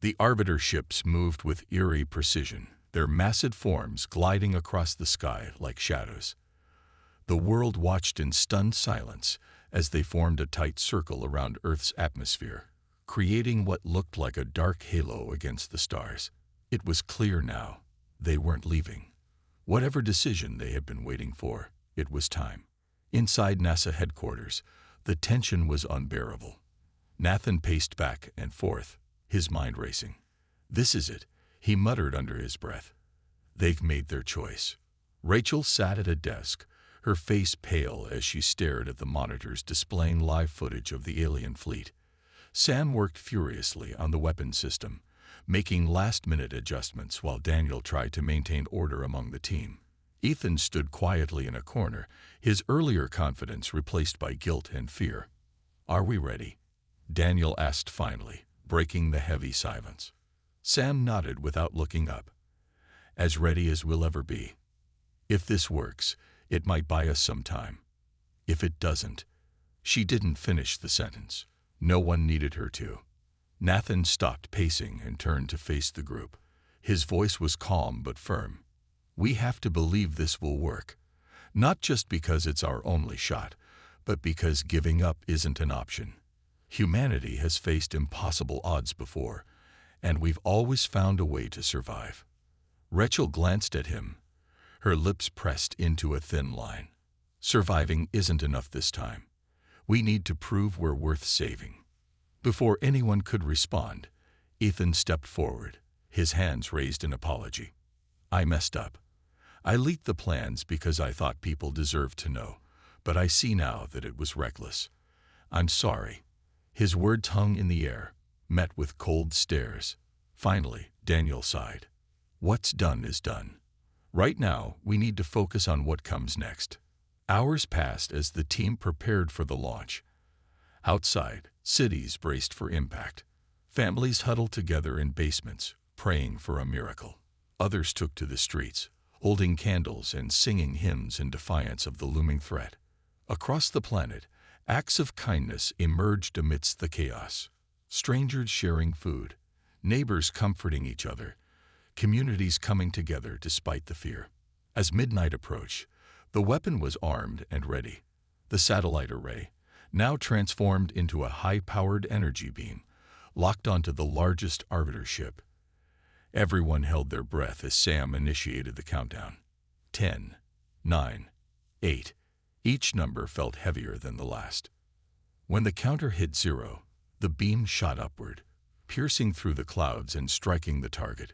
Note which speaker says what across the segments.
Speaker 1: The Arbiter ships moved with eerie precision, their massive forms gliding across the sky like shadows. The world watched in stunned silence as they formed a tight circle around Earth's atmosphere, creating what looked like a dark halo against the stars. It was clear now. They weren't leaving. Whatever decision they had been waiting for, it was time. Inside NASA headquarters, the tension was unbearable. Nathan paced back and forth, his mind racing. "This is it," he muttered under his breath. "They've made their choice." Rachel sat at a desk, her face pale as she stared at the monitors displaying live footage of the alien fleet. Sam worked furiously on the weapon system, making last-minute adjustments while Daniel tried to maintain order among the team. Ethan stood quietly in a corner, his earlier confidence replaced by guilt and fear. "Are we ready?" Daniel asked finally, breaking the heavy silence. Sam nodded without looking up. "As ready as we'll ever be. If this works, it might buy us some time. If it doesn't..." She didn't finish the sentence. No one needed her to. Nathan stopped pacing and turned to face the group. His voice was calm but firm. "We have to believe this will work. Not just because it's our only shot, but because giving up isn't an option. Humanity has faced impossible odds before, and we've always found a way to survive." Rachel glanced at him, her lips pressed into a thin line. "Surviving isn't enough this time. We need to prove we're worth saving." Before anyone could respond, Ethan stepped forward, his hands raised in apology. "I messed up. I leaked the plans because I thought people deserved to know, but I see now that it was reckless. I'm sorry." His words hung in the air, met with cold stares. Finally, Daniel sighed. "What's done is done. Right now, we need to focus on what comes next." Hours passed as the team prepared for the launch. Outside, cities braced for impact. Families huddled together in basements, praying for a miracle. Others took to the streets, holding candles and singing hymns in defiance of the looming threat. Across the planet, acts of kindness emerged amidst the chaos. Strangers sharing food, neighbors comforting each other, communities coming together despite the fear. As midnight approached, the weapon was armed and ready. The satellite array, now transformed into a high-powered energy beam, locked onto the largest Arbiter ship. Everyone held their breath as Sam initiated the countdown. 10, 9, 8. Each number felt heavier than the last. When the counter hit 0, the beam shot upward, piercing through the clouds and striking the target.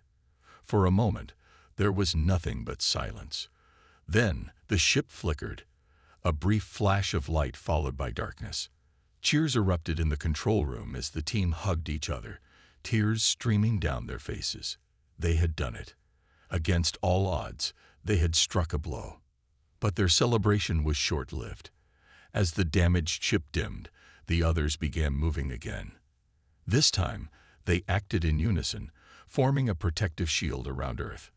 Speaker 1: For a moment, there was nothing but silence. Then, the ship flickered, a brief flash of light followed by darkness. Cheers erupted in the control room as the team hugged each other, tears streaming down their faces. They had done it. Against all odds, they had struck a blow. But their celebration was short-lived. As the damaged ship dimmed, the others began moving again. This time, they acted in unison, forming a protective shield around Earth.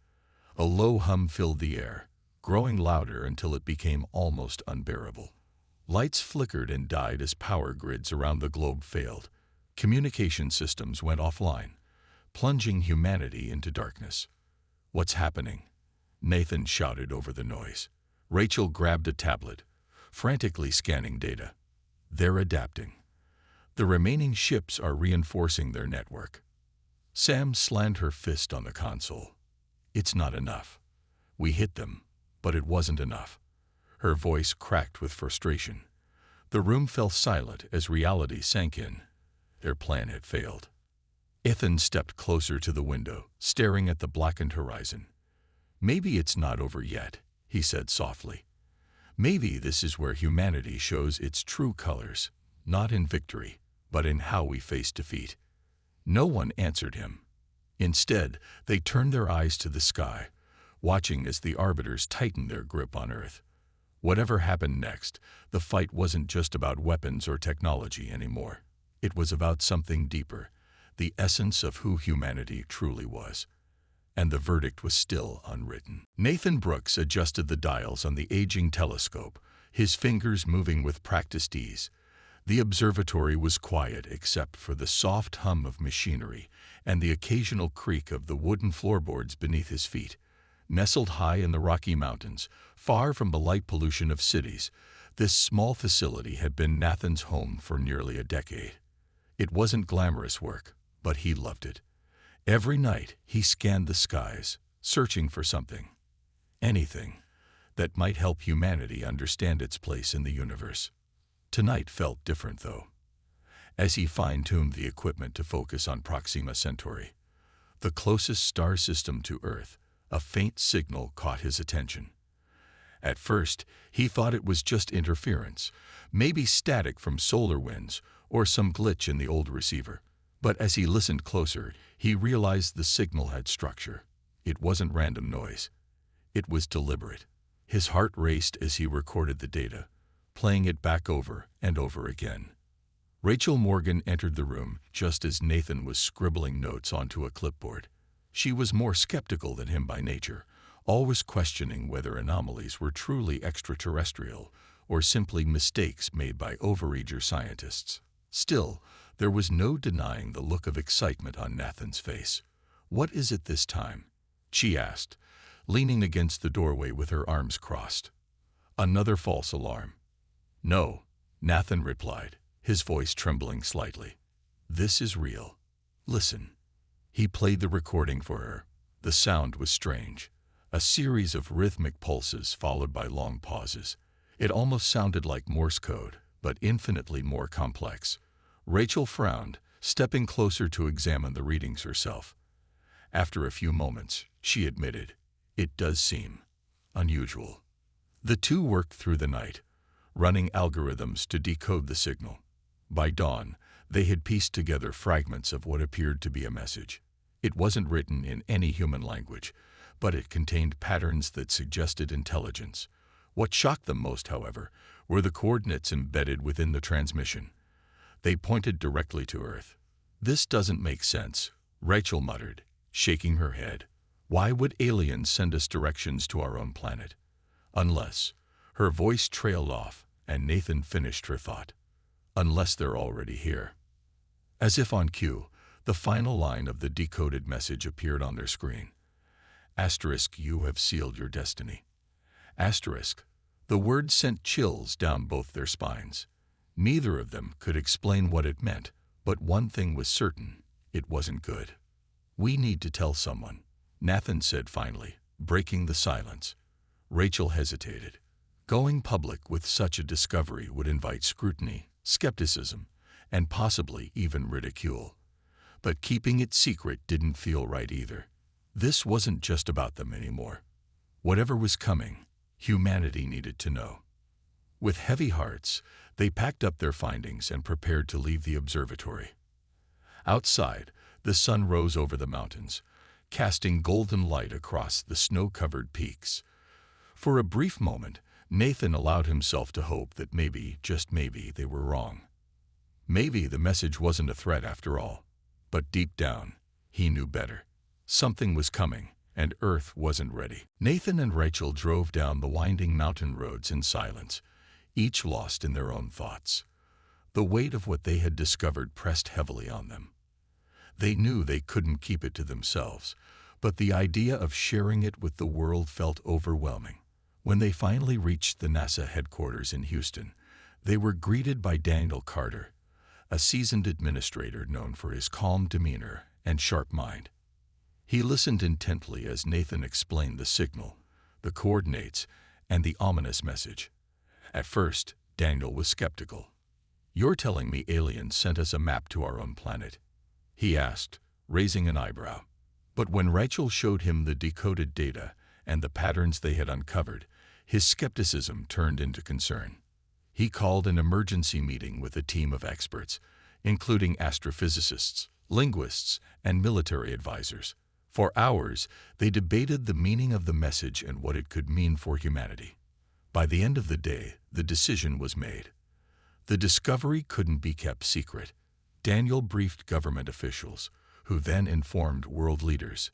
Speaker 1: A low hum filled the air, growing louder until it became almost unbearable. Lights flickered and died as power grids around the globe failed. Communication systems went offline, plunging humanity into darkness. "What's happening?" Nathan shouted over the noise. Rachel grabbed a tablet, frantically scanning data. "They're adapting. The remaining ships are reinforcing their network." Sam slammed her fist on the console. "It's not enough. We hit them, but it wasn't enough." Her voice cracked with frustration. The room fell silent as reality sank in. Their plan had failed. Ethan stepped closer to the window, staring at the blackened horizon. "Maybe it's not over yet," he said softly. "Maybe this is where humanity shows its true colors, not in victory, but in how we face defeat." No one answered him. Instead, they turned their eyes to the sky, watching as the Arbiters tightened their grip on Earth. Whatever happened next, the fight wasn't just about weapons or technology anymore. It was about something deeper, the essence of who humanity truly was. And the verdict was still unwritten. Nathan Brooks adjusted the dials on the aging telescope, his fingers moving with practiced ease. The observatory was quiet except for the soft hum of machinery and the occasional creak of the wooden floorboards beneath his feet. Nestled high in the Rocky Mountains, far from the light pollution of cities, this small facility had been Nathan's home for nearly a decade. It wasn't glamorous work, but he loved it. Every night he scanned the skies, searching for something, anything, that might help humanity understand its place in the universe. Tonight felt different, though. As he fine-tuned the equipment to focus on Proxima Centauri, the closest star system to Earth, a faint signal caught his attention. At first, he thought it was just interference, maybe static from solar winds or some glitch in the old receiver. But as he listened closer, he realized the signal had structure. It wasn't random noise. It was deliberate. His heart raced as he recorded the data, playing it back over and over again. Rachel Morgan entered the room just as Nathan was scribbling notes onto a clipboard. She was more skeptical than him by nature, always questioning whether anomalies were truly extraterrestrial or simply mistakes made by overeager scientists. Still, there was no denying the look of excitement on Nathan's face. "What is it this time?" she asked, leaning against the doorway with her arms crossed. "Another false alarm." "No," Nathan replied, his voice trembling slightly. "This is real. Listen." He played the recording for her. The sound was strange, a series of rhythmic pulses followed by long pauses. It almost sounded like Morse code, but infinitely more complex. Rachel frowned, stepping closer to examine the readings herself. After a few moments, she admitted, "It does seem unusual." The two worked through the night, running algorithms to decode the signal. By dawn, they had pieced together fragments of what appeared to be a message. It wasn't written in any human language, but it contained patterns that suggested intelligence. What shocked them most, however, were the coordinates embedded within the transmission. They pointed directly to Earth. "This doesn't make sense," Rachel muttered, shaking her head. "Why would aliens send us directions to our own planet? Unless..." Her voice trailed off, and Nathan finished her thought. "Unless they're already here." As if on cue, the final line of the decoded message appeared on their screen. Asterisk, "You have sealed your destiny." Asterisk. The word sent chills down both their spines. Neither of them could explain what it meant, but one thing was certain: it wasn't good. "We need to tell someone," Nathan said finally, breaking the silence. Rachel hesitated. Going public with such a discovery would invite scrutiny, skepticism, and possibly even ridicule. But keeping it secret didn't feel right either. This wasn't just about them anymore. Whatever was coming, humanity needed to know. With heavy hearts, they packed up their findings and prepared to leave the observatory. Outside, the sun rose over the mountains, casting golden light across the snow-covered peaks. For a brief moment, Nathan allowed himself to hope that maybe, just maybe, they were wrong. Maybe the message wasn't a threat after all. But deep down, he knew better. Something was coming, and Earth wasn't ready. Nathan and Rachel drove down the winding mountain roads in silence, each lost in their own thoughts. The weight of what they had discovered pressed heavily on them. They knew they couldn't keep it to themselves, but the idea of sharing it with the world felt overwhelming. When they finally reached the NASA headquarters in Houston, they were greeted by Daniel Carter, a seasoned administrator known for his calm demeanor and sharp mind. He listened intently as Nathan explained the signal, the coordinates, and the ominous message. At first, Daniel was skeptical. "You're telling me aliens sent us a map to our own planet?" he asked, raising an eyebrow. But when Rachel showed him the decoded data and the patterns they had uncovered, his skepticism turned into concern. He called an emergency meeting with a team of experts, including astrophysicists, linguists, and military advisors. For hours, they debated the meaning of the message and what it could mean for humanity. By the end of the day, the decision was made. The discovery couldn't be kept secret. Daniel briefed government officials, who then informed world leaders.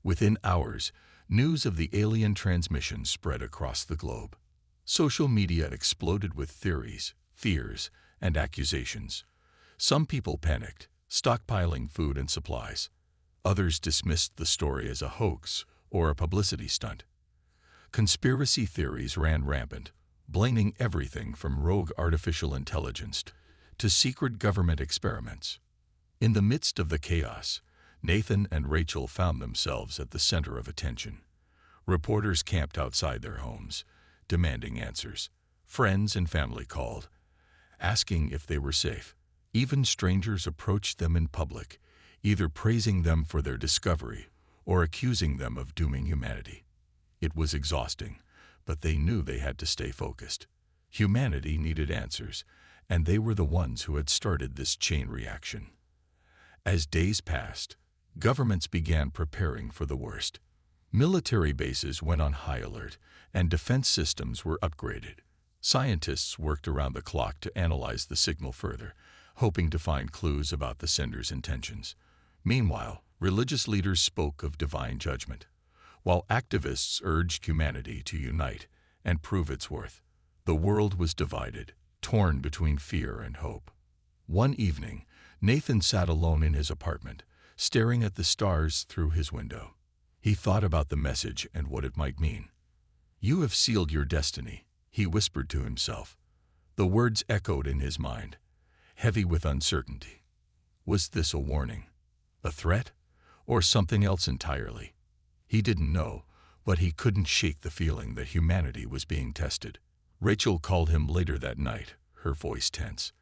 Speaker 1: Within hours, news of the alien transmission spread across the globe. Social media exploded with theories, fears, and accusations. Some people panicked, stockpiling food and supplies. Others dismissed the story as a hoax or a publicity stunt. Conspiracy theories ran rampant, blaming everything from rogue artificial intelligence to secret government experiments. In the midst of the chaos, Nathan and Rachel found themselves at the center of attention. Reporters camped outside their homes, demanding answers. Friends and family called, asking if they were safe. Even strangers approached them in public, either praising them for their discovery or accusing them of dooming humanity. It was exhausting, but they knew they had to stay focused. Humanity needed answers, and they were the ones who had started this chain reaction. As days passed, governments began preparing for the worst. Military bases went on high alert, and defense systems were upgraded. Scientists worked around the clock to analyze the signal further, hoping to find clues about the sender's intentions. Meanwhile, religious leaders spoke of divine judgment, while activists urged humanity to unite and prove its worth. The world was divided, torn between fear and hope. One evening, Nathan sat alone in his apartment, staring at the stars through his window. He thought about the message and what it might mean. "You have sealed your destiny," he whispered to himself. The words echoed in his mind, heavy with uncertainty. Was this a warning, a threat, or something else entirely? He didn't know, but he couldn't shake the feeling that humanity was being tested. Rachel called him later that night, her voice tense.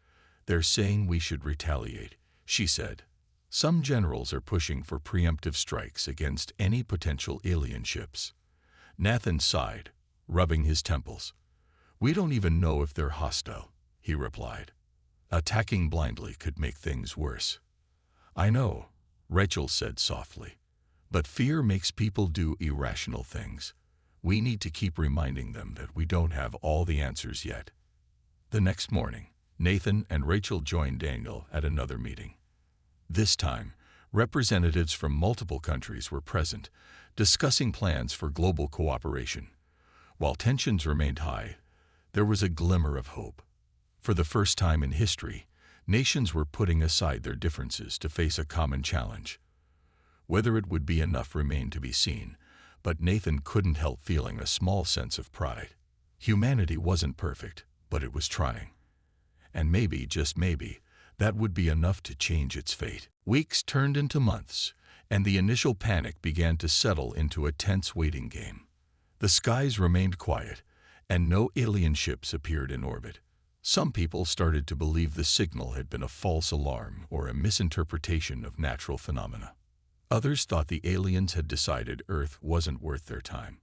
Speaker 1: "They're saying we should retaliate," she said. "Some generals are pushing for preemptive strikes against any potential alien ships." Nathan sighed, rubbing his temples. "We don't even know if they're hostile," he replied. "Attacking blindly could make things worse." "I know," Rachel said softly. "But fear makes people do irrational things. We need to keep reminding them that we don't have all the answers yet." The next morning, Nathan and Rachel joined Daniel at another meeting. This time, representatives from multiple countries were present, discussing plans for global cooperation. While tensions remained high, there was a glimmer of hope. For the first time in history, nations were putting aside their differences to face a common challenge. Whether it would be enough remained to be seen, but Nathan couldn't help feeling a small sense of pride. Humanity wasn't perfect, but it was trying. And maybe, just maybe, that would be enough to change its fate. Weeks turned into months, and the initial panic began to settle into a tense waiting game. The skies remained quiet, and no alien ships appeared in orbit. Some people started to believe the signal had been a false alarm or a misinterpretation of natural phenomena. Others thought the aliens had decided Earth wasn't worth their time.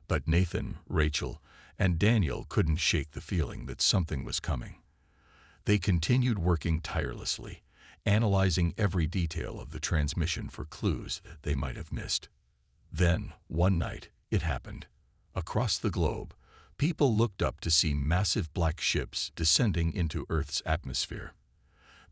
Speaker 1: But Nathan, Rachel, and Daniel couldn't shake the feeling that something was coming. They continued working tirelessly, analyzing every detail of the transmission for clues that they might have missed. Then, one night, it happened. Across the globe, people looked up to see massive black ships descending into Earth's atmosphere.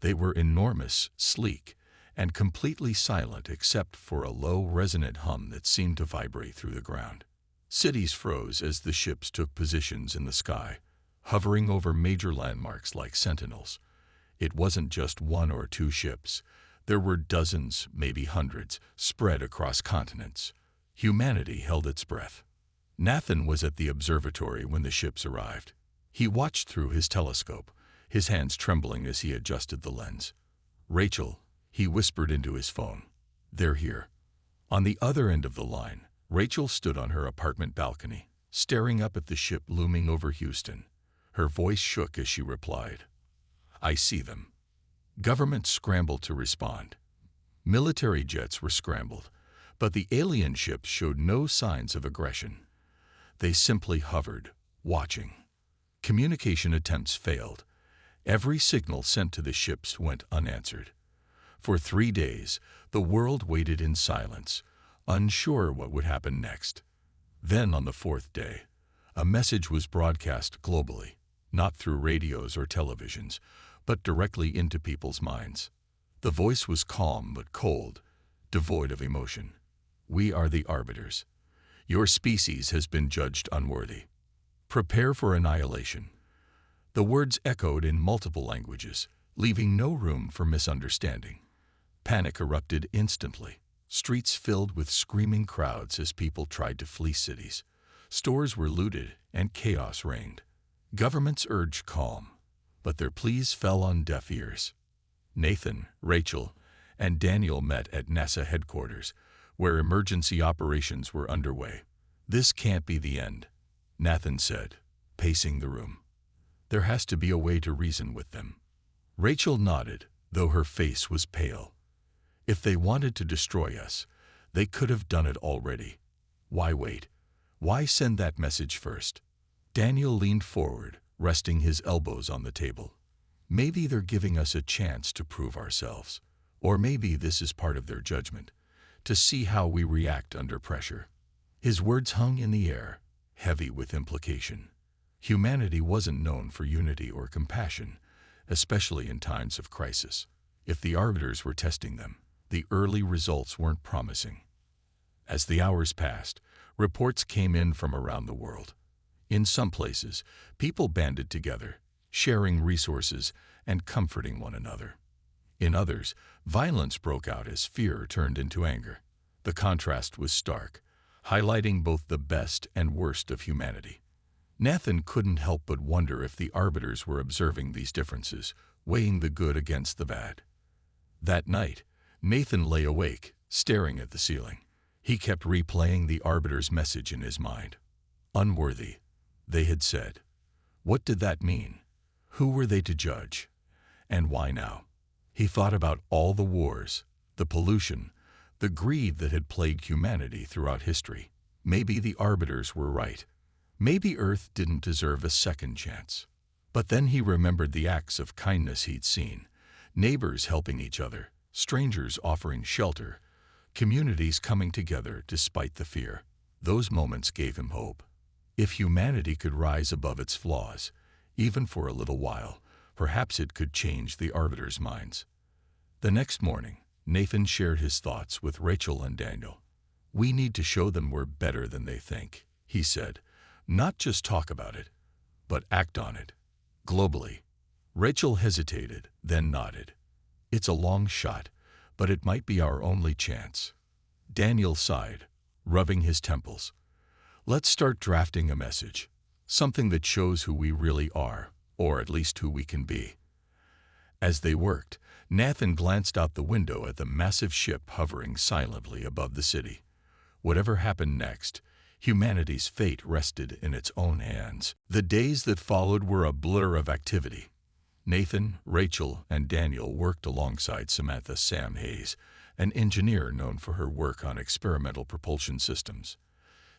Speaker 1: They were enormous, sleek, and completely silent except for a low, resonant hum that seemed to vibrate through the ground. Cities froze as the ships took positions in the sky, hovering over major landmarks like sentinels. It wasn't just one or two ships. There were dozens, maybe hundreds, spread across continents. Humanity held its breath. Nathan was at the observatory when the ships arrived. He watched through his telescope, his hands trembling as he adjusted the lens. "Rachel," he whispered into his phone. "They're here." On the other end of the line, Rachel stood on her apartment balcony, staring up at the ship looming over Houston. Her voice shook as she replied, "I see them." Governments scrambled to respond. Military jets were scrambled, but the alien ships showed no signs of aggression. They simply hovered, watching. Communication attempts failed. Every signal sent to the ships went unanswered. For 3 days, the world waited in silence, unsure what would happen next. Then, on the 4th day, a message was broadcast globally, not through radios or televisions, but directly into people's minds. The voice was calm but cold, devoid of emotion. "We are the arbiters. Your species has been judged unworthy. Prepare for annihilation." The words echoed in multiple languages, leaving no room for misunderstanding. Panic erupted instantly. Streets filled with screaming crowds as people tried to flee cities. Stores were looted and chaos reigned. Governments urged calm, but their pleas fell on deaf ears. Nathan, Rachel, and Daniel met at NASA headquarters, where emergency operations were underway. "This can't be the end," Nathan said, pacing the room. "There has to be a way to reason with them." Rachel nodded, though her face was pale. "If they wanted to destroy us, they could have done it already. Why wait? Why send that message first?" Daniel leaned forward, resting his elbows on the table. "Maybe they're giving us a chance to prove ourselves. Or maybe this is part of their judgment, to see how we react under pressure." His words hung in the air, heavy with implication. Humanity wasn't known for unity or compassion, especially in times of crisis. If the arbiters were testing them, the early results weren't promising. As the hours passed, reports came in from around the world. In some places, people banded together, sharing resources and comforting one another. In others, violence broke out as fear turned into anger. The contrast was stark, highlighting both the best and worst of humanity. Nathan couldn't help but wonder if the arbiters were observing these differences, weighing the good against the bad. That night, Nathan lay awake, staring at the ceiling. He kept replaying the arbiter's message in his mind. Unworthy, they had said. What did that mean? Who were they to judge? And why now? He thought about all the wars, the pollution, the greed that had plagued humanity throughout history. Maybe the arbiters were right. Maybe Earth didn't deserve a second chance. But then he remembered the acts of kindness he'd seen, neighbors helping each other, strangers offering shelter, communities coming together despite the fear. Those moments gave him hope. If humanity could rise above its flaws, even for a little while, perhaps it could change the arbiters' minds. The next morning, Nathan shared his thoughts with Rachel and Daniel. "We need to show them we're better than they think," he said. "Not just talk about it, but act on it. Globally." Rachel hesitated, then nodded. "It's a long shot, but it might be our only chance." Daniel sighed, rubbing his temples. "Let's start drafting a message, something that shows who we really are, or at least who we can be." As they worked, Nathan glanced out the window at the massive ship hovering silently above the city. Whatever happened next, humanity's fate rested in its own hands. The days that followed were a blur of activity. Nathan, Rachel, and Daniel worked alongside Samantha Sam Hayes, an engineer known for her work on experimental propulsion systems.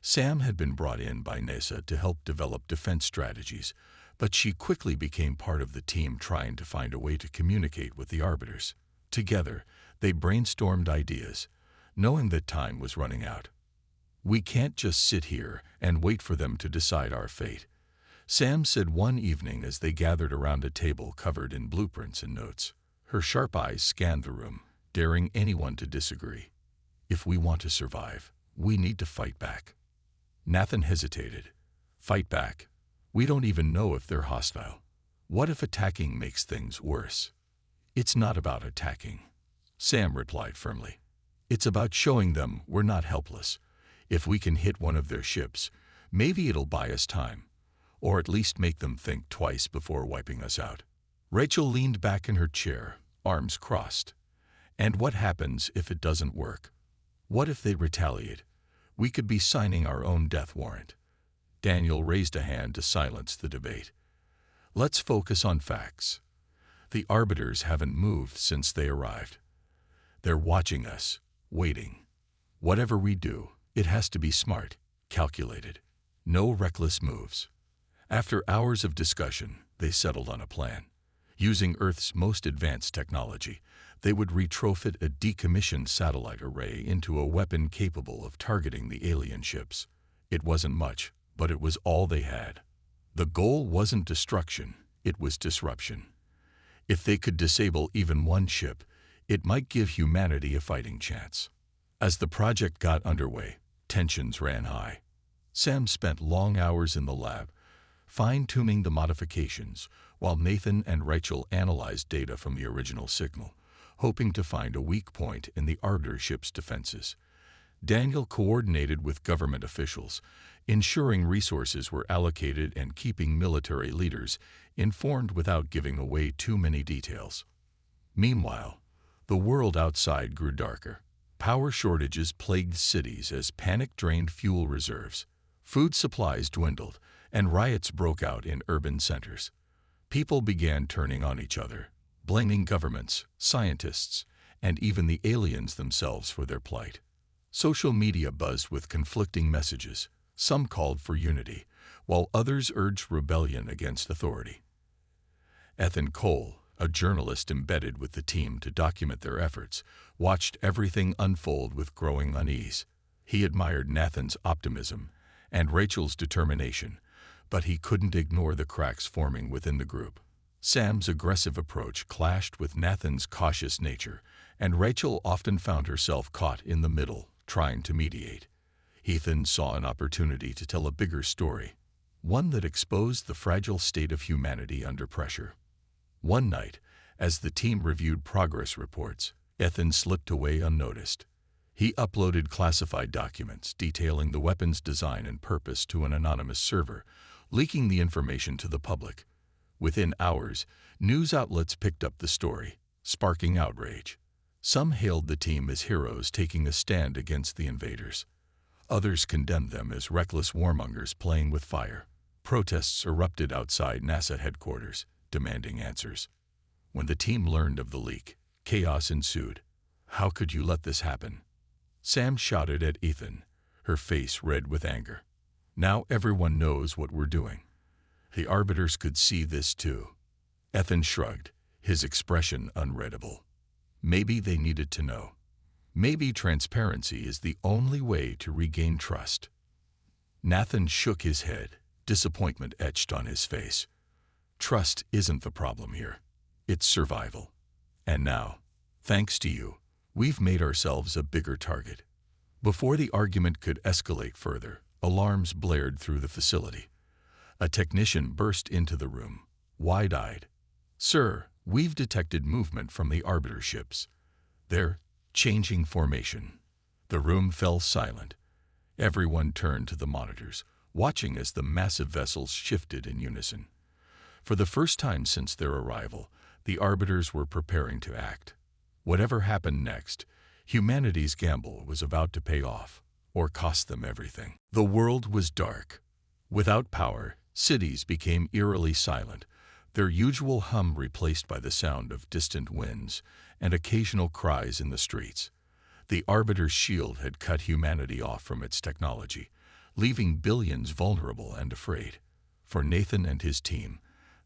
Speaker 1: Sam had been brought in by NASA to help develop defense strategies, but she quickly became part of the team trying to find a way to communicate with the arbiters. Together, they brainstormed ideas, knowing that time was running out. "We can't just sit here and wait for them to decide our fate," Sam said one evening as they gathered around a table covered in blueprints and notes. Her sharp eyes scanned the room, daring anyone to disagree. "If we want to survive, we need to fight back." Nathan hesitated. "Fight back? We don't even know if they're hostile. What if attacking makes things worse?" "It's not about attacking," Sam replied firmly. "It's about showing them we're not helpless. If we can hit one of their ships, maybe it'll buy us time, or at least make them think twice before wiping us out." Rachel leaned back in her chair, arms crossed. "And what happens if it doesn't work? What if they retaliate? We could be signing our own death warrant." Daniel raised a hand to silence the debate. "Let's focus on facts. The arbiters haven't moved since they arrived. They're watching us, waiting. Whatever we do, it has to be smart, calculated. No reckless moves." After hours of discussion, they settled on a plan. Using Earth's most advanced technology, they would retrofit a decommissioned satellite array into a weapon capable of targeting the alien ships. It wasn't much, but it was all they had. The goal wasn't destruction, it was disruption. If they could disable even one ship, it might give humanity a fighting chance. As the project got underway, tensions ran high. Sam spent long hours in the lab, fine-tuning the modifications, while Nathan and Rachel analyzed data from the original signal, hoping to find a weak point in the Arbiter ship's defenses. Daniel coordinated with government officials, ensuring resources were allocated and keeping military leaders informed without giving away too many details. Meanwhile, the world outside grew darker. Power shortages plagued cities as panic drained fuel reserves. Food supplies dwindled, and riots broke out in urban centers. People began turning on each other, blaming governments, scientists, and even the aliens themselves for their plight. Social media buzzed with conflicting messages. Some called for unity, while others urged rebellion against authority. Ethan Cole, a journalist embedded with the team to document their efforts, watched everything unfold with growing unease. He admired Nathan's optimism and Rachel's determination, but he couldn't ignore the cracks forming within the group. Sam's aggressive approach clashed with Nathan's cautious nature, and Rachel often found herself caught in the middle, trying to mediate. Ethan saw an opportunity to tell a bigger story, one that exposed the fragile state of humanity under pressure. One night, as the team reviewed progress reports, Ethan slipped away unnoticed. He uploaded classified documents detailing the weapon's design and purpose to an anonymous server, leaking the information to the public. Within hours, news outlets picked up the story, sparking outrage. Some hailed the team as heroes taking a stand against the invaders. Others condemned them as reckless warmongers playing with fire. Protests erupted outside NASA headquarters, demanding answers. When the team learned of the leak, chaos ensued. "How could you let this happen?" Sam shouted at Ethan, her face red with anger. "Now everyone knows what we're doing." The Arbiters could see this too. Ethan shrugged, his expression unreadable. Maybe they needed to know. Maybe transparency is the only way to regain trust. Nathan shook his head, disappointment etched on his face. Trust isn't the problem here. It's survival. And now, thanks to you, we've made ourselves a bigger target. Before the argument could escalate further, alarms blared through the facility. A technician burst into the room, wide-eyed. "Sir, we've detected movement from the Arbiter ships. They're changing formation." The room fell silent. Everyone turned to the monitors, watching as the massive vessels shifted in unison. For the first time since their arrival, the Arbiters were preparing to act. Whatever happened next, humanity's gamble was about to pay off, or cost them everything. The world was dark. Without power, cities became eerily silent, their usual hum replaced by the sound of distant winds and occasional cries in the streets. The Arbiter's shield had cut humanity off from its technology, leaving billions vulnerable and afraid. For Nathan and his team,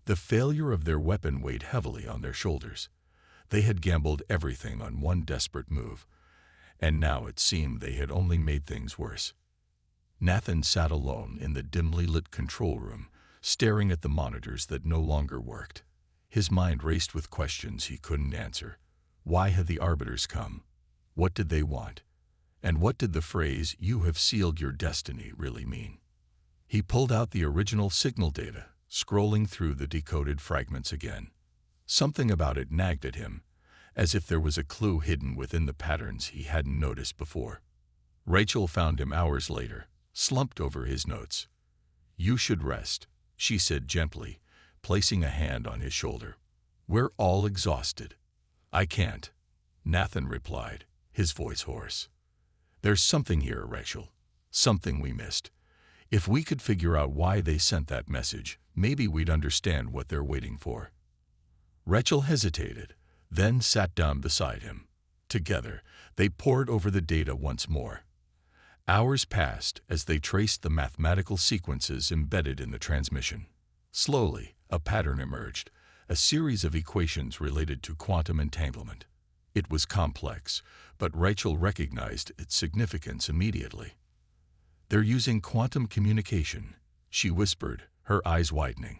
Speaker 1: the failure of their weapon weighed heavily on their shoulders. They had gambled everything on one desperate move, and now it seemed they had only made things worse. Nathan sat alone in the dimly lit control room, staring at the monitors that no longer worked. His mind raced with questions he couldn't answer. Why had the Arbiters come? What did they want? And what did the phrase, "You have sealed your destiny," really mean? He pulled out the original signal data, scrolling through the decoded fragments again. Something about it nagged at him, as if there was a clue hidden within the patterns he hadn't noticed before. Rachel found him hours later, slumped over his notes. "You should rest," she said gently, placing a hand on his shoulder. "We're all exhausted." "I can't," Nathan replied, his voice hoarse. "There's something here, Rachel. Something we missed. If we could figure out why they sent that message, maybe we'd understand what they're waiting for." Rachel hesitated, then sat down beside him. Together, they pored over the data once more. Hours passed as they traced the mathematical sequences embedded in the transmission. Slowly, a pattern emerged, a series of equations related to quantum entanglement. It was complex, but Rachel recognized its significance immediately. "They're using quantum communication," she whispered, her eyes widening.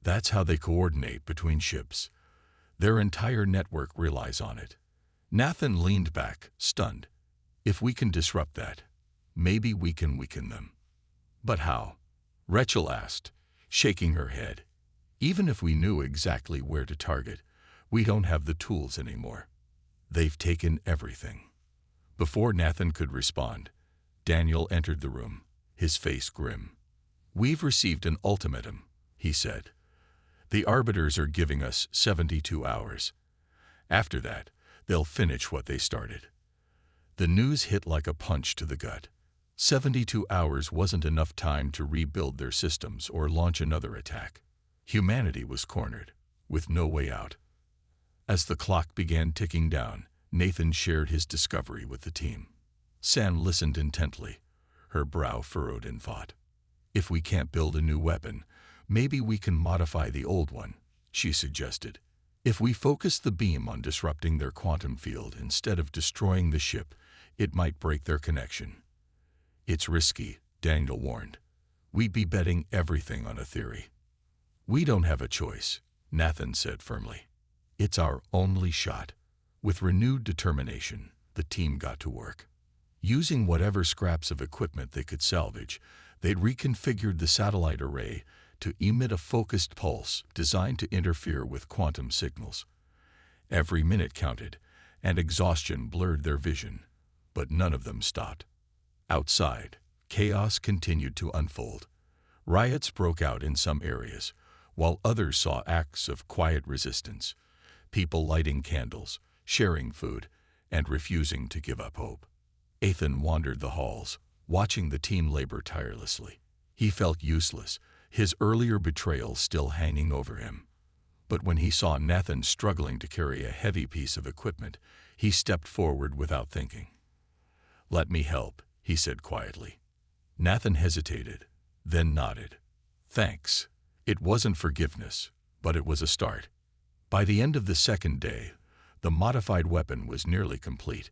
Speaker 1: "That's how they coordinate between ships. Their entire network relies on it." Nathan leaned back, stunned. "If we can disrupt that, maybe we can weaken them." "But how?" Rachel asked, shaking her head. Even if we knew exactly where to target, we don't have the tools anymore. They've taken everything." Before Nathan could respond, Daniel entered the room, his face grim. "We've received an ultimatum," he said. "The Arbiters are giving us 72 hours. After that, they'll finish what they started." The news hit like a punch to the gut. 72 hours wasn't enough time to rebuild their systems or launch another attack. Humanity was cornered, with no way out. As the clock began ticking down, Nathan shared his discovery with the team. Sam listened intently, her brow furrowed in thought. "If we can't build a new weapon, maybe we can modify the old one," she suggested. "If we focus the beam on disrupting their quantum field instead of destroying the ship, it might break their connection." "It's risky," Daniel warned. "We'd be betting everything on a theory." "We don't have a choice," Nathan said firmly. "It's our only shot." With renewed determination, the team got to work. Using whatever scraps of equipment they could salvage, they'd reconfigured the satellite array to emit a focused pulse designed to interfere with quantum signals. Every minute counted, and exhaustion blurred their vision, but none of them stopped. Outside, chaos continued to unfold. Riots broke out in some areas, while others saw acts of quiet resistance, people lighting candles, sharing food, and refusing to give up hope. Ethan wandered the halls, watching the team labor tirelessly. He felt useless, his earlier betrayal still hanging over him. But when he saw Nathan struggling to carry a heavy piece of equipment, he stepped forward without thinking. "Let me help," he said quietly. Nathan hesitated, then nodded. "Thanks." It wasn't forgiveness, but it was a start. By the end of the second day, the modified weapon was nearly complete.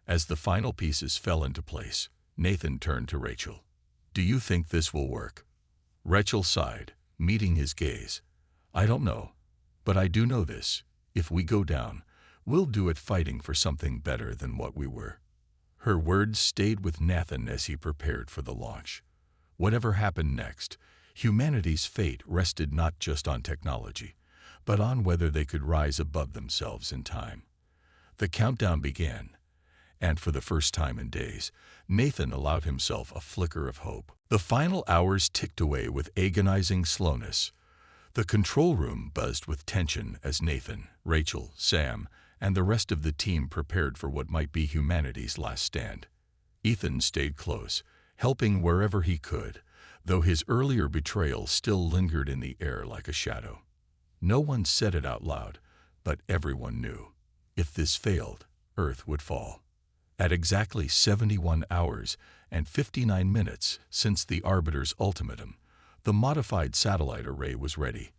Speaker 1: As the final pieces fell into place, Nathan turned to Rachel. "Do you think this will work?" Rachel sighed, meeting his gaze. "I don't know, but I do know this. If we go down, we'll do it fighting for something better than what we were." Her words stayed with Nathan as he prepared for the launch. Whatever happened next, humanity's fate rested not just on technology, but on whether they could rise above themselves in time. The countdown began, and for the first time in days, Nathan allowed himself a flicker of hope. The final hours ticked away with agonizing slowness. The control room buzzed with tension as Nathan, Rachel, Sam, and the rest of the team prepared for what might be humanity's last stand. Ethan stayed close, helping wherever he could, though his earlier betrayal still lingered in the air like a shadow. No one said it out loud, but everyone knew. If this failed, Earth would fall. At exactly 71 hours and 59 minutes since the Arbiter's ultimatum, the modified satellite array was ready.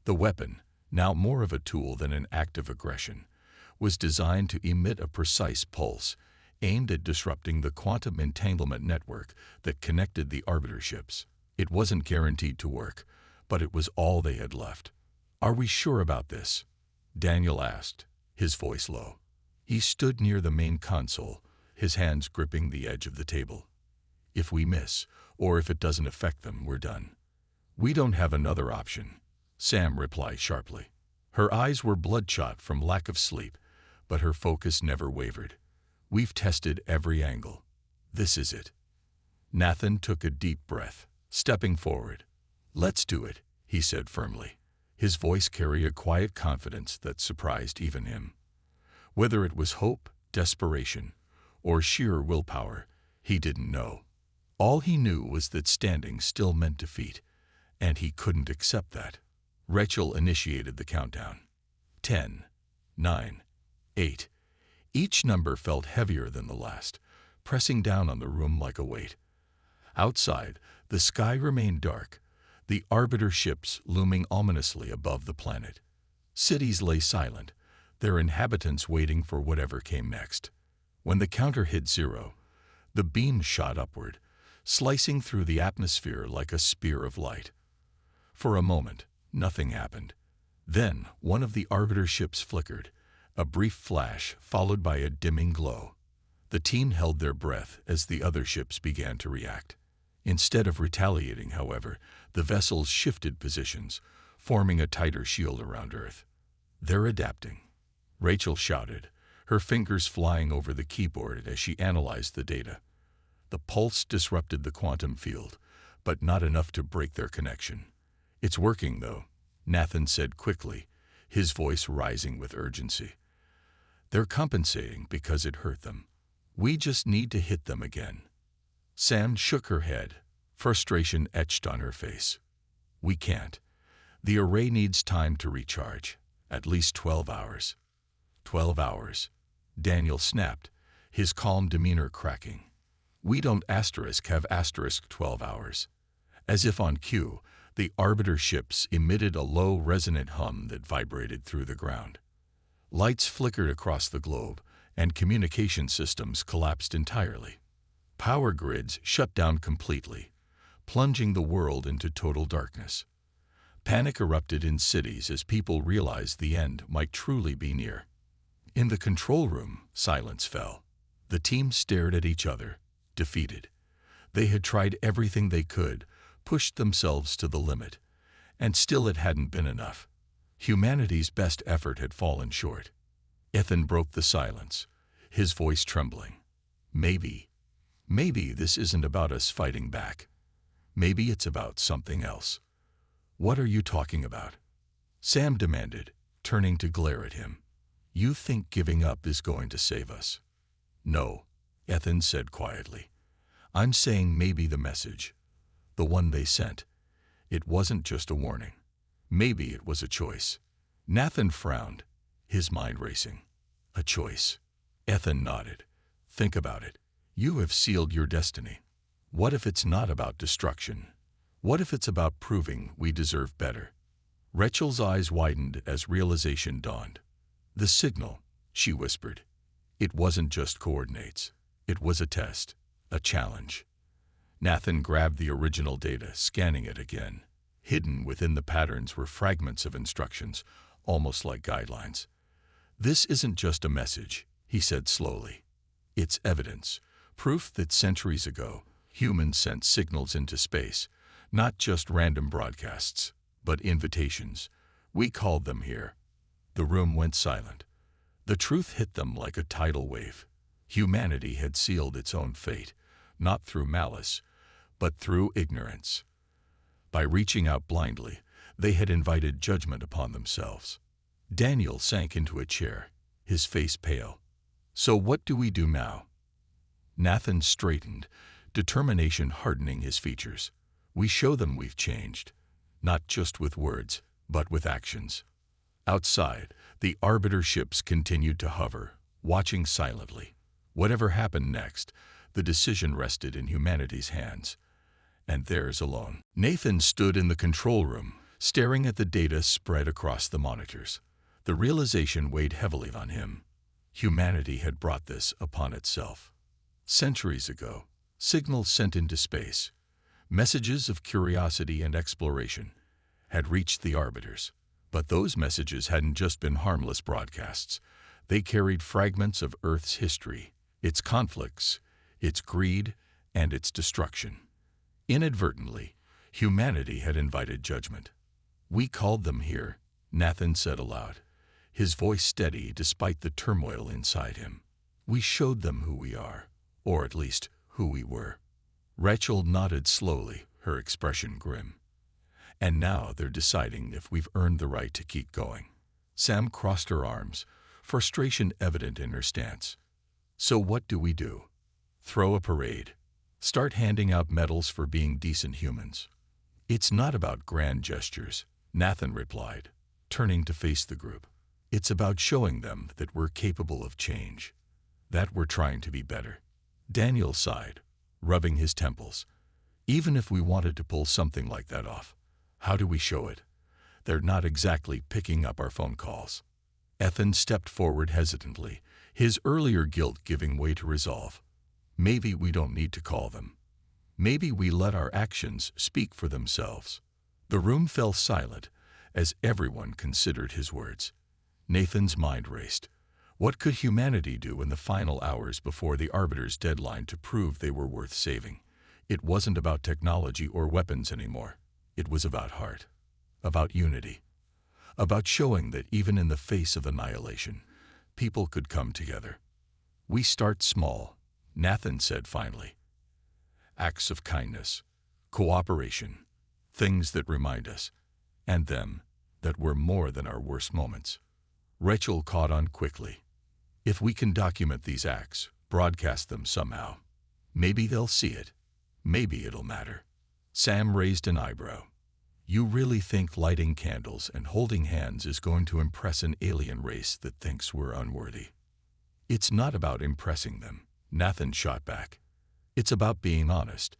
Speaker 1: The weapon, now more of a tool than an act of aggression, was designed to emit a precise pulse, aimed at disrupting the quantum entanglement network that connected the Arbiter ships. It wasn't guaranteed to work, but it was all they had left. "Are we sure about this?" Daniel asked, his voice low. He stood near the main console, his hands gripping the edge of the table. "If we miss, or if it doesn't affect them, we're done." "We don't have another option," Sam replied sharply. Her eyes were bloodshot from lack of sleep, but her focus never wavered. "We've tested every angle. This is it." Nathan took a deep breath, stepping forward. "Let's do it," he said firmly. His voice carried a quiet confidence that surprised even him. Whether it was hope, desperation, or sheer willpower, he didn't know. All he knew was that standing still meant defeat, and he couldn't accept that. Rachel initiated the countdown. 10, 9, 8. Each number felt heavier than the last, pressing down on the room like a weight. Outside, the sky remained dark, the Arbiter ships looming ominously above the planet. Cities lay silent, their inhabitants waiting for whatever came next. When the counter hit 0, the beam shot upward, slicing through the atmosphere like a spear of light. For a moment, nothing happened. Then, one of the Arbiter ships flickered, a brief flash followed by a dimming glow. The team held their breath as the other ships began to react. Instead of retaliating, however, the vessels shifted positions, forming a tighter shield around Earth. "They're adapting," Rachel shouted, her fingers flying over the keyboard as she analyzed the data. The pulse disrupted the quantum field, but not enough to break their connection. "It's working, though," Nathan said quickly, his voice rising with urgency. "They're compensating because it hurt them. We just need to hit them again." Sam shook her head, frustration etched on her face. "We can't. The array needs time to recharge, at least 12 hours. 12 hours, Daniel snapped, his calm demeanor cracking. "We don't have 12 hours. As if on cue, the Arbiter ships emitted a low resonant hum that vibrated through the ground. Lights flickered across the globe, and communication systems collapsed entirely. Power grids shut down completely, plunging the world into total darkness. Panic erupted in cities as people realized the end might truly be near. In the control room, silence fell. The team stared at each other, defeated. They had tried everything they could, pushed themselves to the limit, and still it hadn't been enough. Humanity's best effort had fallen short. Ethan broke the silence, his voice trembling. Maybe this isn't about us fighting back. Maybe it's about something else." "What are you talking about?" Sam demanded, turning to glare at him. "You think giving up is going to save us?" "No," Ethan said quietly. "I'm saying maybe the message, the one they sent, it wasn't just a warning. Maybe it was a choice." Nathan frowned, his mind racing. "A choice?" Ethan nodded. "Think about it. You have sealed your destiny. What if it's not about destruction? What if it's about proving we deserve better?" Rachel's eyes widened as realization dawned. "The signal," she whispered. "It wasn't just coordinates. It was a test, a challenge." Nathan grabbed the original data, scanning it again. Hidden within the patterns were fragments of instructions, almost like guidelines. "This isn't just a message," he said slowly. "It's evidence, proof that centuries ago, humans sent signals into space, not just random broadcasts, but invitations. We called them here." The room went silent. The truth hit them like a tidal wave. Humanity had sealed its own fate, not through malice, but through ignorance. By reaching out blindly, they had invited judgment upon themselves. Daniel sank into a chair, his face pale. "So what do we do now?" Nathan straightened, determination hardening his features. "We show them we've changed, not just with words, but with actions." Outside, the Arbiter ships continued to hover, watching silently. Whatever happened next, the decision rested in humanity's hands, and theirs alone. Nathan stood in the control room, staring at the data spread across the monitors. The realization weighed heavily on him. Humanity had brought this upon itself. Centuries ago, signals sent into space, messages of curiosity and exploration, had reached the Arbiters. But those messages hadn't just been harmless broadcasts. They carried fragments of Earth's history, its conflicts, its greed, and its destruction. Inadvertently, humanity had invited judgment. "We called them here," Nathan said aloud, his voice steady despite the turmoil inside him. "We showed them who we are, or at least who we were." Rachel nodded slowly, her expression grim. "And now they're deciding if we've earned the right to keep going." Sam crossed her arms, frustration evident in her stance. "So what do we do? Throw a parade? Start handing out medals for being decent humans?" "It's not about grand gestures," Nathan replied, turning to face the group. "It's about showing them that we're capable of change, that we're trying to be better." Daniel sighed, rubbing his temples. "Even if we wanted to pull something like that off, how do we show it? They're not exactly picking up our phone calls." Ethan stepped forward hesitantly, his earlier guilt giving way to resolve. "Maybe we don't need to call them. Maybe we let our actions speak for themselves." The room fell silent as everyone considered his words. Nathan's mind raced. What could humanity do in the final hours before the Arbiter's deadline to prove they were worth saving? It wasn't about technology or weapons anymore. It was about heart. about unity, about showing that even in the face of annihilation, people could come together. "We start small," Nathan said finally. "Acts of kindness, cooperation, things that remind us, and them, that we're more than our worst moments." Rachel caught on quickly. "If we can document these acts, broadcast them somehow, maybe they'll see it. Maybe it'll matter." Sam raised an eyebrow. "You really think lighting candles and holding hands is going to impress an alien race that thinks we're unworthy?" "It's not about impressing them," Nathan shot back. "It's about being honest.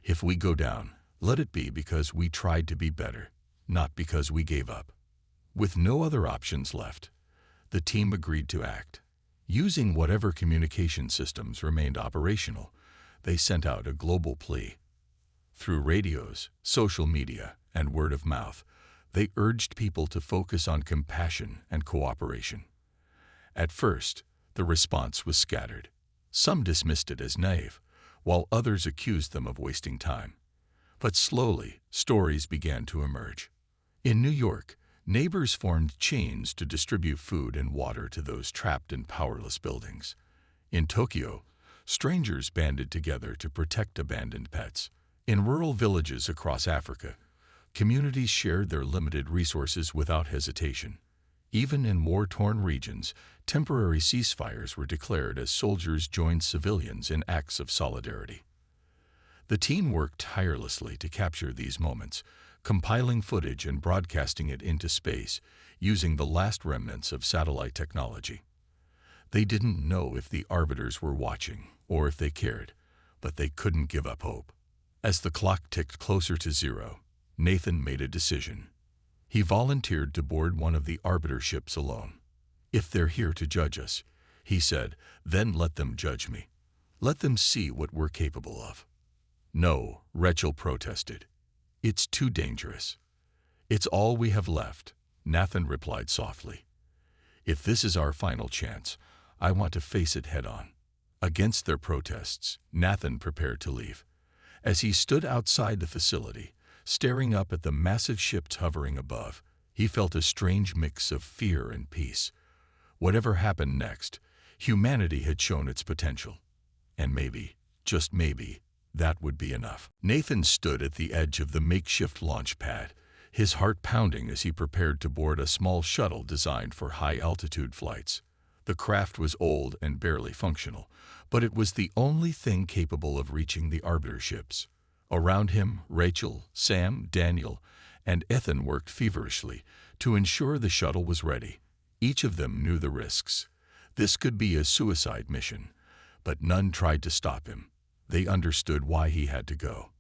Speaker 1: If we go down, let it be because we tried to be better, not because we gave up." With no other options left, the team agreed to act. Using whatever communication systems remained operational, they sent out a global plea. Through radios, social media, and word of mouth, they urged people to focus on compassion and cooperation. At first, the response was scattered. Some dismissed it as naive, while others accused them of wasting time. But slowly, stories began to emerge. In New York, neighbors formed chains to distribute food and water to those trapped in powerless buildings. In Tokyo, strangers banded together to protect abandoned pets. In rural villages across Africa, communities shared their limited resources without hesitation. Even in war-torn regions, temporary ceasefires were declared as soldiers joined civilians in acts of solidarity. The team worked tirelessly to capture these moments, compiling footage and broadcasting it into space using the last remnants of satellite technology. They didn't know if the arbiters were watching or if they cared, but they couldn't give up hope. As the clock ticked closer to zero, Nathan made a decision. He volunteered to board one of the arbiter ships alone. "If they're here to judge us," he said, "then let them judge me. Let them see what we're capable of." "No," Rachel protested. "It's too dangerous." "It's all we have left," Nathan replied softly. "If this is our final chance, I want to face it head-on." Against their protests, Nathan prepared to leave. As he stood outside the facility, staring up at the massive ships hovering above, he felt a strange mix of fear and peace. Whatever happened next, humanity had shown its potential. And maybe, just maybe, that would be enough. Nathan stood at the edge of the makeshift launch pad, his heart pounding as he prepared to board a small shuttle designed for high-altitude flights. The craft was old and barely functional, but it was the only thing capable of reaching the arbiter ships. Around him, Rachel, Sam, Daniel, and Ethan worked feverishly to ensure the shuttle was ready. Each of them knew the risks. This could be a suicide mission, but none tried to stop him. They understood why he had to go.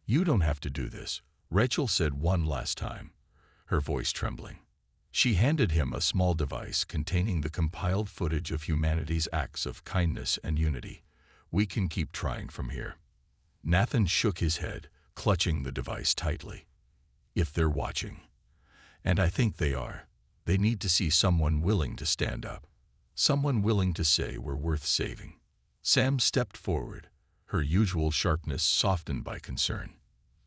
Speaker 1: "You don't have to do this," Rachel said one last time, her voice trembling. She handed him a small device containing the compiled footage of humanity's acts of kindness and unity. "We can keep trying from here." Nathan shook his head, clutching the device tightly. "If they're watching, and I think they are, they need to see someone willing to stand up, someone willing to say we're worth saving." Sam stepped forward, her usual sharpness softened by concern.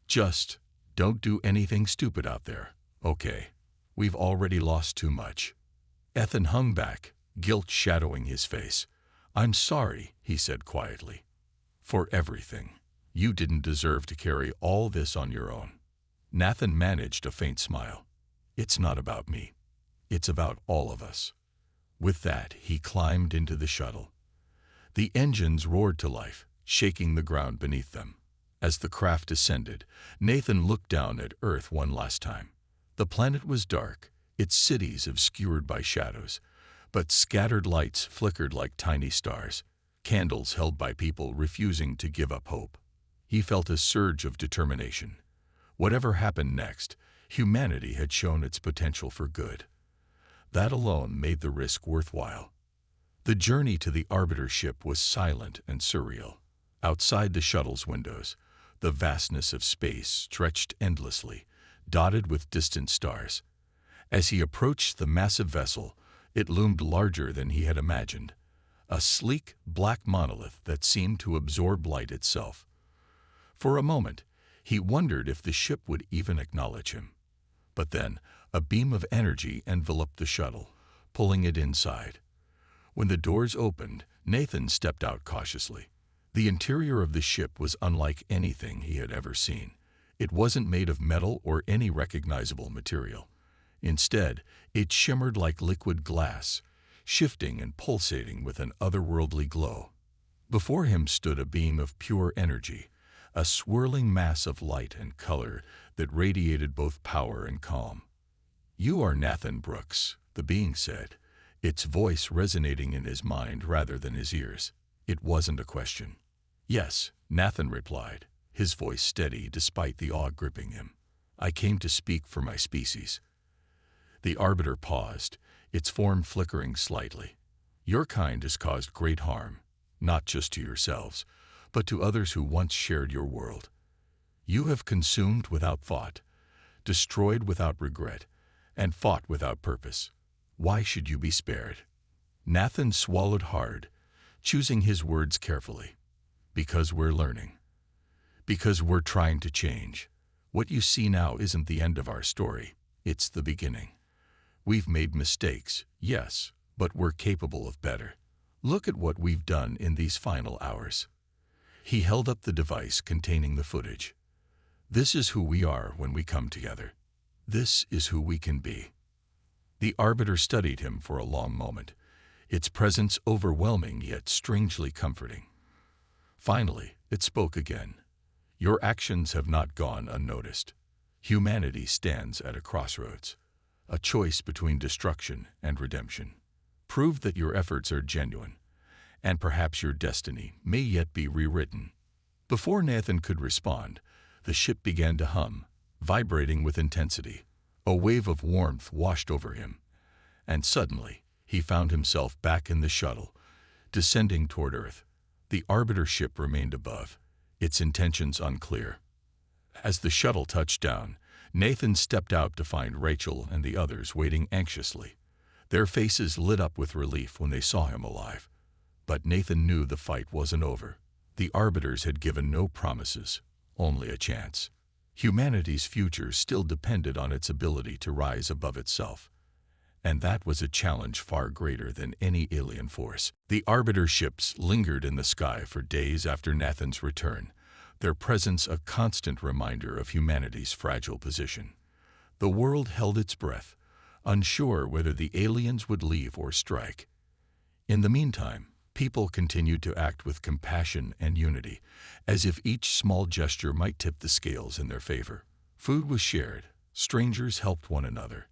Speaker 1: "Just don't do anything stupid out there, okay? We've already lost too much." Ethan hung back, guilt shadowing his face. "I'm sorry," he said quietly. "For everything. You didn't deserve to carry all this on your own." Nathan managed a faint smile. "It's not about me. It's about all of us." With that, he climbed into the shuttle. The engines roared to life, shaking the ground beneath them. As the craft descended, Nathan looked down at Earth one last time. The planet was dark, its cities obscured by shadows, but scattered lights flickered like tiny stars, candles held by people refusing to give up hope. He felt a surge of determination. Whatever happened next, humanity had shown its potential for good. That alone made the risk worthwhile. The journey to the arbiter ship was silent and surreal. Outside the shuttle's windows, the vastness of space stretched endlessly, dotted with distant stars. As he approached the massive vessel, it loomed larger than he had imagined, a sleek, black monolith that seemed to absorb light itself. For a moment, he wondered if the ship would even acknowledge him. But then, a beam of energy enveloped the shuttle, pulling it inside. When the doors opened, Nathan stepped out cautiously. The interior of the ship was unlike anything he had ever seen. It wasn't made of metal or any recognizable material. Instead, it shimmered like liquid glass, shifting and pulsating with an otherworldly glow. Before him stood a beam of pure energy, a swirling mass of light and color that radiated both power and calm. "You are Nathan Brooks," the being said, its voice resonating in his mind rather than his ears. It wasn't a question. "Yes," Nathan replied, his voice steady despite the awe gripping him. "I came to speak for my species." The Arbiter paused, its form flickering slightly. "Your kind has caused great harm, not just to yourselves, but to others who once shared your world. You have consumed without thought, destroyed without regret, and fought without purpose. Why should you be spared?" Nathan swallowed hard, choosing his words carefully. "Because we're learning. Because we're trying to change. What you see now isn't the end of our story, it's the beginning. We've made mistakes, yes, but we're capable of better. Look at what we've done in these final hours." He held up the device containing the footage. "This is who we are when we come together. This is who we can be." The Arbiter studied him for a long moment, its presence overwhelming yet strangely comforting. Finally, it spoke again. "Your actions have not gone unnoticed. Humanity stands at a crossroads, a choice between destruction and redemption. Prove that your efforts are genuine, and perhaps your destiny may yet be rewritten." Before Nathan could respond, the ship began to hum, vibrating with intensity. A wave of warmth washed over him, and suddenly he found himself back in the shuttle, descending toward Earth. The Arbiter ship remained above, its intentions unclear. As the shuttle touched down, Nathan stepped out to find Rachel and the others waiting anxiously. Their faces lit up with relief when they saw him alive. But Nathan knew the fight wasn't over. The Arbiters had given no promises, only a chance. Humanity's future still depended on its ability to rise above itself. And that was a challenge far greater than any alien force. The Arbiter ships lingered in the sky for days after Nathan's return, their presence a constant reminder of humanity's fragile position. The world held its breath, unsure whether the aliens would leave or strike. In the meantime, people continued to act with compassion and unity, as if each small gesture might tip the scales in their favor. Food was shared, strangers helped one another,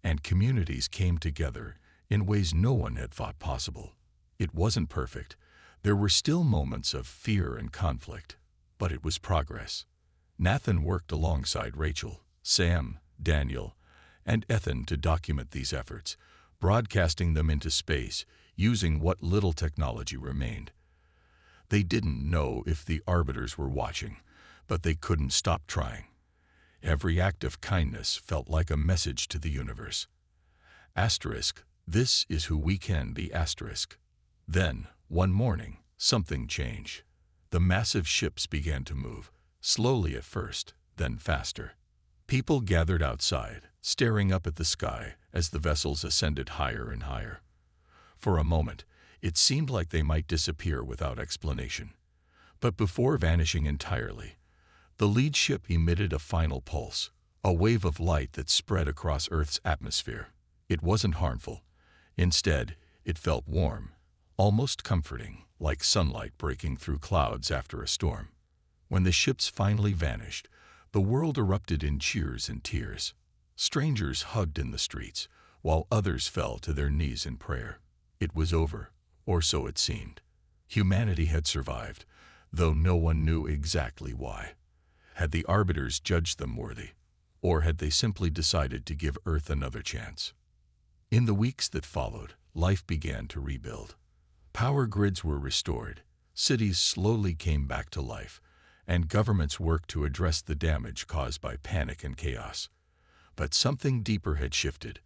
Speaker 1: and communities came together in ways no one had thought possible. It wasn't perfect. There were still moments of fear and conflict, but it was progress. Nathan worked alongside Rachel, Sam, Daniel, and Ethan to document these efforts, broadcasting them into space using what little technology remained. They didn't know if the Arbiters were watching, but they couldn't stop trying. Every act of kindness felt like a message to the universe. Asterisk, this is who we can be, asterisk. Then, one morning, something changed. The massive ships began to move, slowly at first, then faster. People gathered outside, staring up at the sky as the vessels ascended higher and higher. For a moment, it seemed like they might disappear without explanation. But before vanishing entirely, the lead ship emitted a final pulse, a wave of light that spread across Earth's atmosphere. It wasn't harmful. Instead, it felt warm, almost comforting, like sunlight breaking through clouds after a storm. When the ships finally vanished, the world erupted in cheers and tears. Strangers hugged in the streets, while others fell to their knees in prayer. It was over, or so it seemed. Humanity had survived, though no one knew exactly why. Had the Arbiters judged them worthy, or had they simply decided to give Earth another chance? In the weeks that followed, life began to rebuild. Power grids were restored, cities slowly came back to life, and governments worked to address the damage caused by panic and chaos. But something deeper had shifted.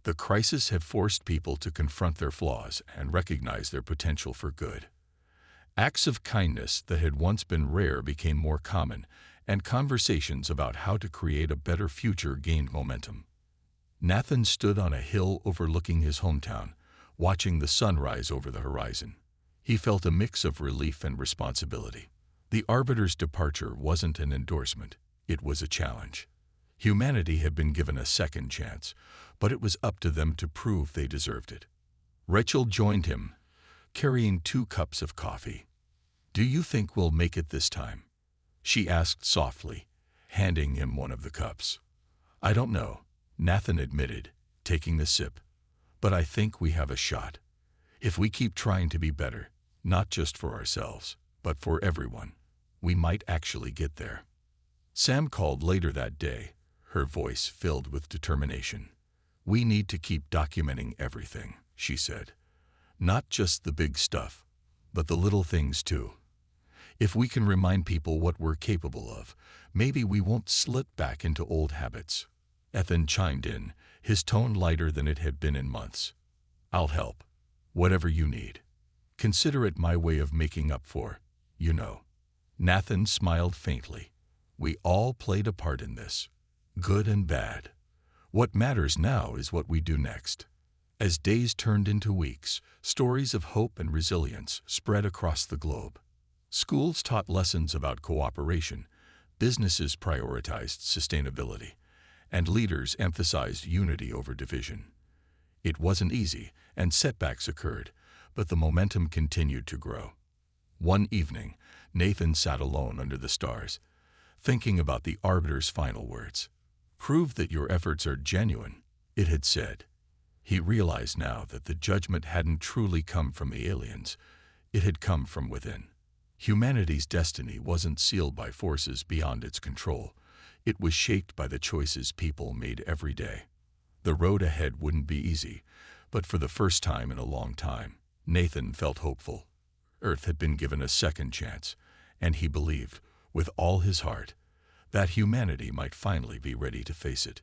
Speaker 1: The crisis had forced people to confront their flaws and recognize their potential for good. Acts of kindness that had once been rare became more common, and conversations about how to create a better future gained momentum. Nathan stood on a hill overlooking his hometown, watching the sun rise over the horizon. He felt a mix of relief and responsibility. The Arbiter's departure wasn't an endorsement, it was a challenge. Humanity had been given a second chance, but it was up to them to prove they deserved it. Rachel joined him, carrying 2 cups of coffee. "Do you think we'll make it this time?" she asked softly, handing him one of the cups. "I don't know," Nathan admitted, taking the sip. "But I think we have a shot. If we keep trying to be better, not just for ourselves, but for everyone, we might actually get there." Sam called later that day, her voice filled with determination. "We need to keep documenting everything," she said. "Not just the big stuff, but the little things too. If we can remind people what we're capable of, maybe we won't slip back into old habits." Ethan chimed in, his tone lighter than it had been in months. "I'll help. Whatever you need. Consider it my way of making up for, you know." Nathan smiled faintly. "We all played a part in this, good and bad. What matters now is what we do next." As days turned into weeks, stories of hope and resilience spread across the globe. Schools taught lessons about cooperation, businesses prioritized sustainability, and leaders emphasized unity over division. It wasn't easy, and setbacks occurred, but the momentum continued to grow. One evening, Nathan sat alone under the stars, thinking about the Arbiter's final words. "Prove that your efforts are genuine," it had said. He realized now that the judgment hadn't truly come from the aliens, it had come from within. Humanity's destiny wasn't sealed by forces beyond its control. It was shaped by the choices people made every day. The road ahead wouldn't be easy, but for the first time in a long time, Nathan felt hopeful. Earth had been given a second chance, and he believed, with all his heart, that humanity might finally be ready to face it.